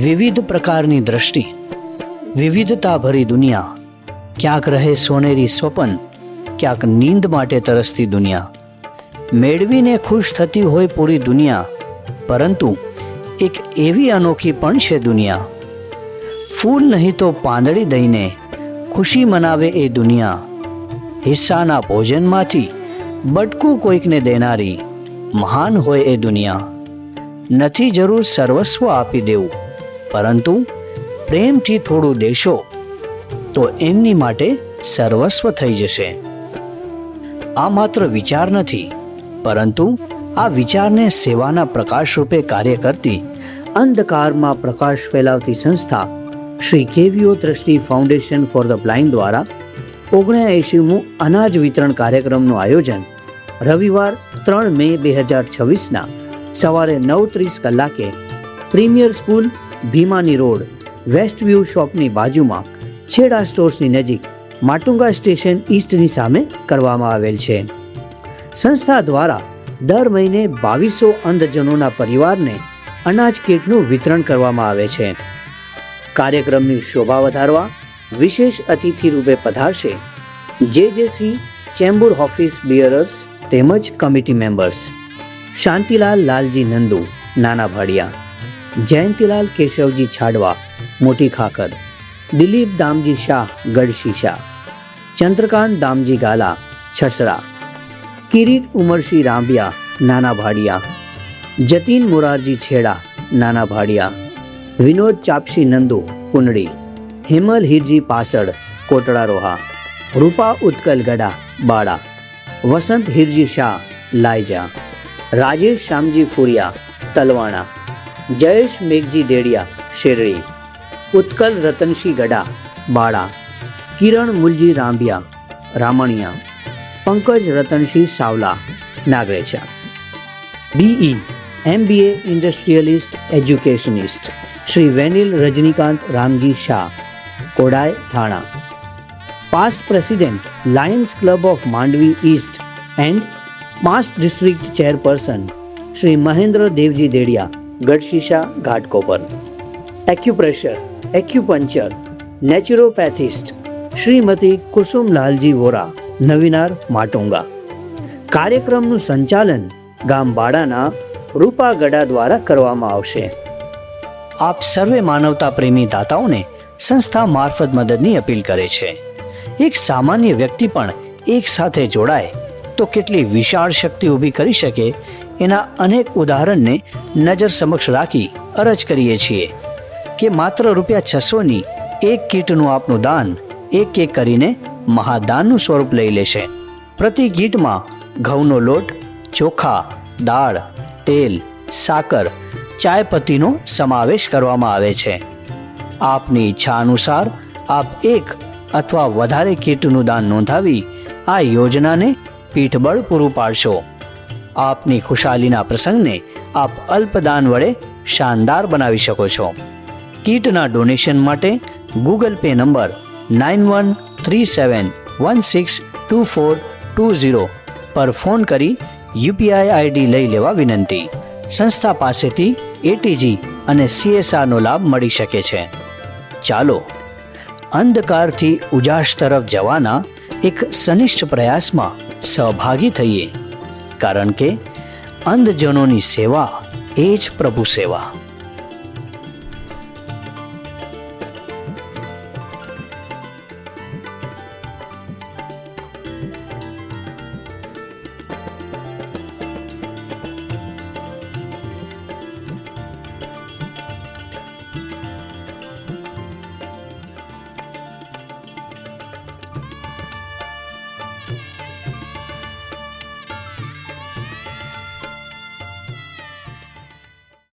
વિવિધ પ્રકારની દ્રષ્ટિ, વિવિધતા ભરી દુનિયા, ક્યાંક રહે સોનેરી સ્વપ્ન, ક્યાંક નીંદ માટે તરસતી દુનિયા. મેળવીને ખુશ થતી હોય પૂરી દુનિયા, પરંતુ એક એવી અનોખી પણ છે દુનિયા. ફૂલ નહીં તો પાંદડી દઈને ખુશી મનાવે એ દુનિયા. હિસ્સાના ભોજનમાંથી બટકું કોઈકને દેનારી મહાન હોય એ દુનિયા. નથી જરૂર સર્વસ્વ આપી દેવું, પરંતુ પ્રેમથી થોડું દેશો તો એમની માટે સર્વસ્વ થઈ જશે. આ માત્ર વિચાર નથી, પરંતુ આ વિચારને સેવાના પ્રકાશ રૂપે કાર્ય કરતી, અંધકારમાં પ્રકાશ ફેલાવતી સંસ્થા Shri KVO trustee foundation for the blind દ્વારા 79મું અનાજ વિતરણ કાર્યક્રમનું આયોજન રવિવાર 3 મે 2026ના સવારે 9:30 કલાકે premier school, Bhimani road, west view શોપની બાજુમાં છેડા સ્ટોર્સની નજીક માટુંગા સ્ટેશન ઈસ્ટની સામે કરવામાં આવેલ છે. સંસ્થા દ્વારા દર મહિને 2200 અંધજનોના પરિવારને અનાજ કીટનું વિતરણ કરવામાં આવે છે. કાર્યક્રમની શોભા વધારવા વિશેષ અતિથિ રૂપે પધારશે જેજેસી ચેમ્બુર ઓફિસ બિયરર્સ તેમજ કમિટી મેમ્બર્સ શાંતિલાલ લાલજી નંદુ, નાના ભાડિયા, જયંતિલાલ કેશવજી છાડવા, મોટી ખાખર, દિલીપ દામજી શાહ, ગઢશીશા, ચંદ્રકાંત દામજી ગાલા, છસરા, કિરીટ ઉમરસિંહ રાંબિયા, નાના Bhadiya, Jatin Morarji Chheda, Nana Bhadiya, Vinod Chapsi Nandu, Kundali, Hemal Hirji Pasad, Kotda Roha, Rupa Utkal Gada, Bala, Vasant Hirji Shah, Layja, Rajesh Shyamji Furiya, Talwana, Jayesh Meghji Dedhia, Sherdi, Utkal Ratansinh Gada, Bala, Kiran Mulji Rambhiya, Ramaniya, Pankaj Ratansinh Savla, Nagrecha. BE MBA industrialist educationist Shri Venil Rajnikant Ramji Shah, Koday, Thana. Past president Lions club of Mandvi east and past district chairperson Shri Mahendra Devji Dedhia, Gadhshisha, Ghatkopar. Acupressure, acupuncture, naturopathist Shrimati Kusumlalji Vora, Navinar, Matunga. કાર્યક્રમનું સંચાલન ગામ બાડાના રૂપા ગડા દ્વારા કરવામાં આવશે. આપ સર્વે માનવતા પ્રેમી દાતાઓને સંસ્થા મારફત મદદની અપીલ કરે છે. એક સામાન્ય વ્યક્તિ પણ એક સાથે જોડાય તો કેટલી વિશાળ શક્તિ ઊભી કરી શકે, એના અનેક ઉદાહરણને નજર સમક્ષ રાખી અરજ કરીએ છીએ કે માત્ર ₹600ની એક કીટનું આપનું દાન એક કરીને મહાદાનનું સ્વરૂપ લઈ લેશે. પ્રતિ કીટમાં ઘઉંનો લોટ, ચોખા, દાળ, તેલ, સાકર, ચાયપત્તીનો સમાવેશ કરવામાં આવે છે. આપની ઈચ્છા અનુસાર આપ એક અથવા વધારે કીટનું દાન નોંધાવી આ યોજનાને પીઠબળ પૂરું પાડશો. આપની ખુશાલીના પ્રસંગને આપ અલ્પદાન વડે શાનદાર બનાવી શકો છો. કીટના ડોનેશન માટે ગૂગલ પે નંબર 9137162420 પર ફોન કરી UPI ID લઈ લેવા વિનંતી. સંસ્થા પાસેથી ATG અને CSRનો લાભ મળી શકે છે. ચાલો અંધકારથી ઉજાસ તરફ જવાના એક સનિષ્ઠ પ્રયાસમાં સહભાગી થઈએ, કારણ કે અંધજનોની સેવા એ જ પ્રભુ સેવા.